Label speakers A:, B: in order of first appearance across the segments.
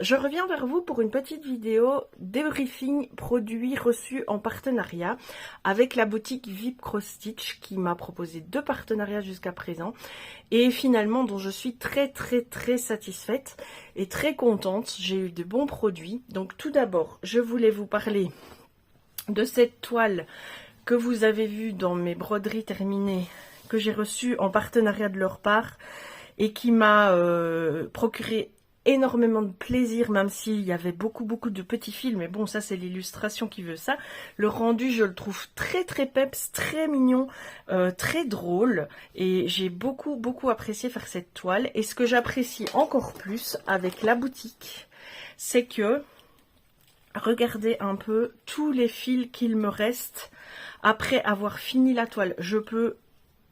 A: je reviens vers vous pour une petite vidéo débriefing produits reçus en partenariat avec la boutique VIP Cross Stitch qui m'a proposé 2 partenariats jusqu'à présent et finalement dont je suis très satisfaite et très contente. J'ai eu de bons produits. Donc tout d'abord, je voulais vous parler de cette toile que vous avez vue dans mes broderies terminées que j'ai reçue en partenariat de leur part et qui m'a procuré énormément de plaisir, même s'il y avait beaucoup de petits fils, mais bon, ça c'est l'illustration qui veut ça. Le rendu, je le trouve très peps, très mignon, très drôle, et j'ai beaucoup apprécié faire cette toile. Et ce que j'apprécie encore plus avec la boutique, c'est que regardez un peu tous les fils qu'il me reste après avoir fini la toile. Je peux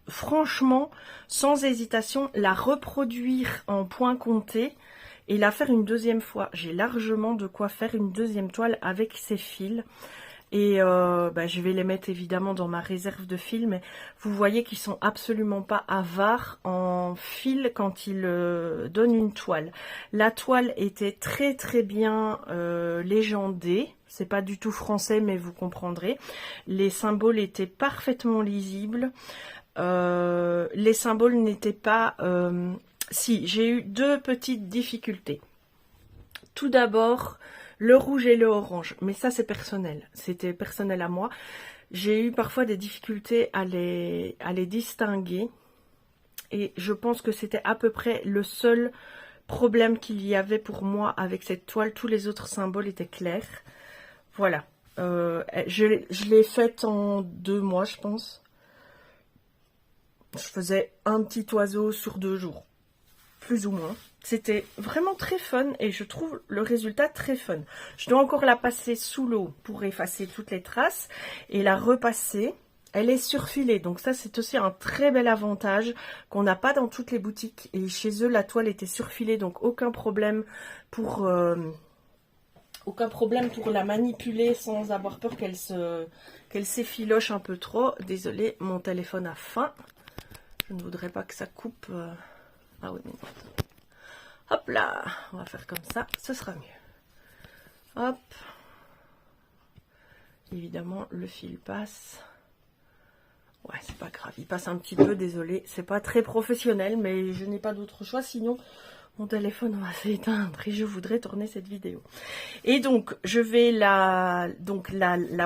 A: franchement, sans hésitation, la reproduire en point compté et la faire une deuxième fois. J'ai largement de quoi faire une deuxième toile avec ces fils. Et je vais les mettre évidemment dans ma réserve de fils, mais vous voyez qu'ils sont absolument pas avares en fils quand ils donnent une toile. La toile était très bien légendée. C'est pas du tout français, mais vous comprendrez. Les symboles étaient parfaitement lisibles. Les symboles n'étaient pas... Si, j'ai eu 2 petites difficultés. Tout d'abord, le rouge et le orange. Mais ça, c'est personnel. C'était personnel à moi. J'ai eu parfois des difficultés à les distinguer. Et je pense que c'était à peu près le seul problème qu'il y avait pour moi avec cette toile. Tous les autres symboles étaient clairs. Voilà. Je l'ai faite en 2 mois, je pense. Je faisais un petit oiseau sur 2 jours. Plus ou moins. C'était vraiment très fun et je trouve le résultat très fun. Je dois encore la passer sous l'eau pour effacer toutes les traces et la repasser. Elle est surfilée, donc ça c'est aussi un très bel avantage qu'on n'a pas dans toutes les boutiques. Et chez eux la toile était surfilée, donc aucun problème pour la manipuler sans avoir peur qu'elle s'effiloche un peu trop. Désolée, mon téléphone a faim. Je ne voudrais pas que ça coupe. Ah oui, mais non. Hop là, on va faire comme ça, ce sera mieux. Hop. Évidemment, le fil passe. Ouais, c'est pas grave, il passe un petit peu, désolé. C'est pas très professionnel, mais je n'ai pas d'autre choix, sinon mon téléphone va s'éteindre et je voudrais tourner cette vidéo. Et donc, je vais la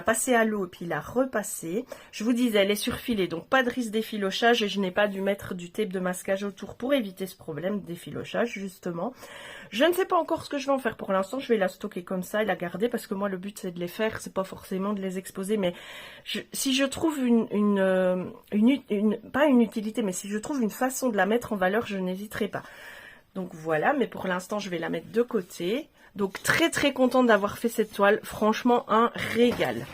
A: passer à l'eau et puis la repasser. Je vous disais, elle est surfilée, donc pas de risque d'effilochage et je n'ai pas dû mettre du tape de masquage autour pour éviter ce problème d'effilochage, justement. Je ne sais pas encore ce que je vais en faire pour l'instant. Je vais la stocker comme ça et la garder parce que moi, le but, c'est de les faire. C'est pas forcément de les exposer, mais si je trouve pas une utilité, mais si je trouve une façon de la mettre en valeur, je n'hésiterai pas. Donc voilà, mais pour l'instant, je vais la mettre de côté. Donc très contente d'avoir fait cette toile. Franchement, un régal.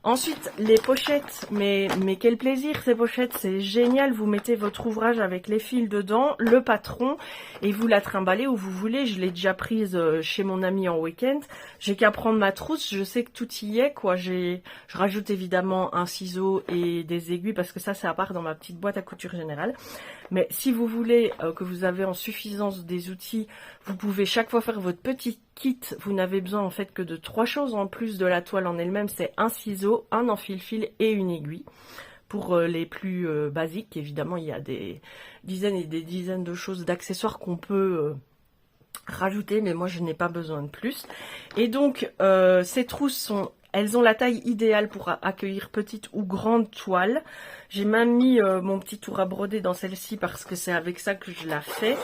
A: Ensuite, les pochettes. Mais quel plaisir ces pochettes. C'est génial. Vous mettez votre ouvrage avec les fils dedans, le patron, et vous la trimballez où vous voulez. Je l'ai déjà prise chez mon ami en week-end. J'ai qu'à prendre ma trousse. Je sais que tout y est, quoi. Je rajoute évidemment un ciseau et des aiguilles parce que ça, c'est à part dans ma petite boîte à couture générale. Mais si vous voulez que vous avez en suffisance des outils, vous pouvez chaque fois faire votre petit kit. Vous n'avez besoin en fait que de 3 choses en plus de la toile en elle-même. C'est un ciseau, un enfile-fil et une aiguille. Pour les plus basiques, évidemment, il y a des dizaines et des dizaines de choses, d'accessoires qu'on peut rajouter, mais moi je n'ai pas besoin de plus. Et donc, ces trousses elles ont la taille idéale pour accueillir petite ou grande toile. J'ai même mis mon petit tour à broder dans celle-ci parce que c'est avec ça que je la fais.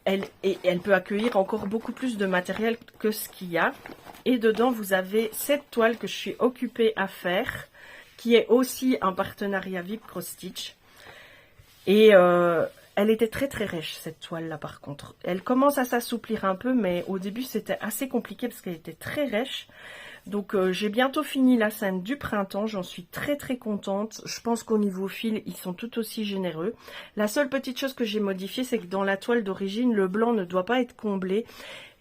A: Elle peut accueillir encore beaucoup plus de matériel que ce qu'il y a. Et dedans, vous avez cette toile que je suis occupée à faire, qui est aussi un partenariat VIP Cross Stitch. Et elle était très rêche, cette toile-là, par contre. Elle commence à s'assouplir un peu, mais au début, c'était assez compliqué parce qu'elle était très rêche. Donc, j'ai bientôt fini la scène du printemps. J'en suis très contente. Je pense qu'au niveau fil, ils sont tout aussi généreux. La seule petite chose que j'ai modifiée, c'est que dans la toile d'origine, le blanc ne doit pas être comblé.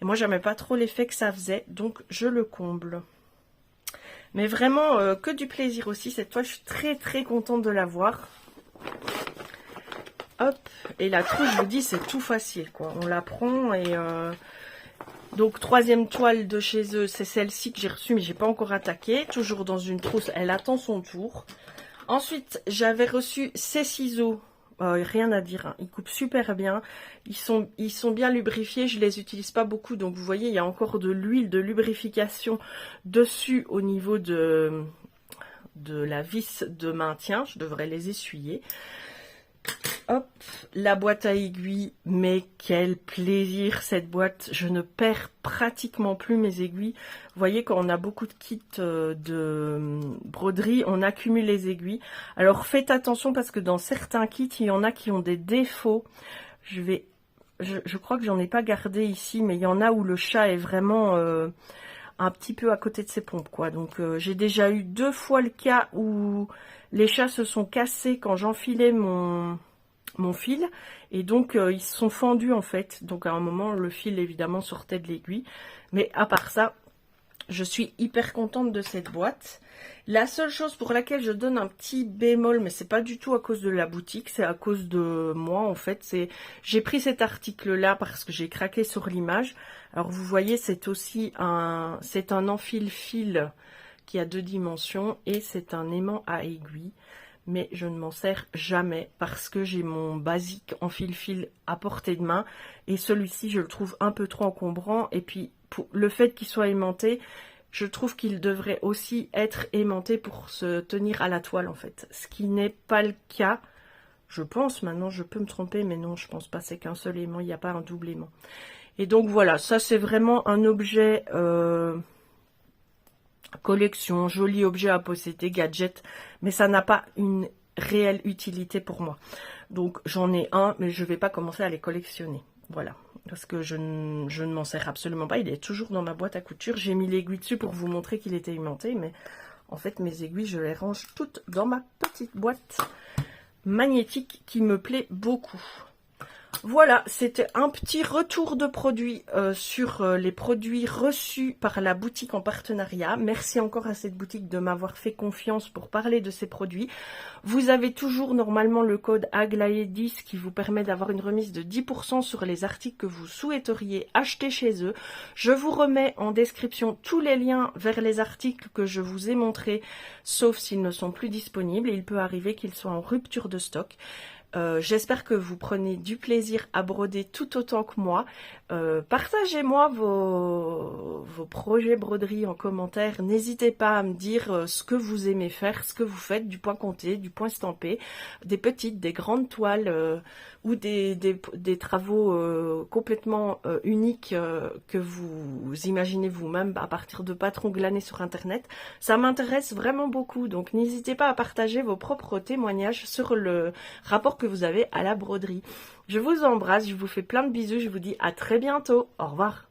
A: Et moi, j'aimais pas trop l'effet que ça faisait, donc je le comble. Mais vraiment, que du plaisir aussi. Cette toile, je suis très contente de l'avoir. Hop, et la trousse, je vous dis, c'est tout facile, quoi. On la prend et Donc troisième toile de chez eux, c'est celle-ci que j'ai reçue mais j'ai pas encore attaqué. Toujours dans une trousse, elle attend son tour. Ensuite, j'avais reçu ces ciseaux. Rien à dire, hein. Ils coupent super bien. Ils sont bien lubrifiés. Je les utilise pas beaucoup. Donc vous voyez, il y a encore de l'huile de lubrification dessus au niveau de la vis de maintien. Je devrais les essuyer. Hop, la boîte à aiguilles, mais quel plaisir cette boîte, je ne perds pratiquement plus mes aiguilles. Vous voyez, quand on a beaucoup de kits de broderie, on accumule les aiguilles. Alors faites attention parce que dans certains kits, il y en a qui ont des défauts. Je crois que j'en ai pas gardé ici, mais il y en a où le chat est vraiment un petit peu à côté de ses pompes, quoi. Donc j'ai déjà eu 2 fois le cas où les chats se sont cassés quand j'enfilais mon fil et donc ils se sont fendus en fait. Donc à un moment le fil évidemment sortait de l'aiguille, mais à part ça je suis hyper contente de cette boîte. La seule chose pour laquelle je donne un petit bémol, mais c'est pas du tout à cause de la boutique, c'est à cause de moi en fait. J'ai pris cet article là parce que j'ai craqué sur l'image. Alors vous voyez, c'est aussi un enfile-fil qui a 2 dimensions et c'est un aimant à aiguille. Mais je ne m'en sers jamais parce que j'ai mon basique en fil-fil à portée de main et celui-ci je le trouve un peu trop encombrant. Et puis pour le fait qu'il soit aimanté, je trouve qu'il devrait aussi être aimanté pour se tenir à la toile en fait, ce qui n'est pas le cas, je pense. Maintenant je peux me tromper, mais non, je pense pas, c'est qu'un seul aimant, il n'y a pas un double aimant. Et donc voilà, ça c'est vraiment un objet collection, joli objet à posséder, gadget, mais ça n'a pas une réelle utilité pour moi. Donc j'en ai un, mais je vais pas commencer à les collectionner. Voilà, parce que je ne m'en sers absolument pas. Il est toujours dans ma boîte à couture. J'ai mis l'aiguille dessus pour vous montrer qu'il était aimanté, mais en fait mes aiguilles, je les range toutes dans ma petite boîte magnétique qui me plaît beaucoup. Voilà, c'était un petit retour de produits sur les produits reçus par la boutique en partenariat. Merci encore à cette boutique de m'avoir fait confiance pour parler de ces produits. Vous avez toujours normalement le code AGLAE10 qui vous permet d'avoir une remise de 10% sur les articles que vous souhaiteriez acheter chez eux. Je vous remets en description tous les liens vers les articles que je vous ai montrés, sauf s'ils ne sont plus disponibles. Il peut arriver qu'ils soient en rupture de stock. J'espère que vous prenez du plaisir à broder tout autant que moi. Partagez-moi vos projets broderie en commentaire. N'hésitez pas à me dire ce que vous aimez faire, ce que vous faites, du point compté, du point stampé, des petites, des grandes toiles ou des travaux complètement uniques que vous imaginez vous-même à partir de patrons glanés sur internet. Ça m'intéresse vraiment beaucoup, donc n'hésitez pas à partager vos propres témoignages sur le rapport que vous avez à la broderie. Je vous embrasse, je vous fais plein de bisous, je vous dis à très bientôt. Au revoir.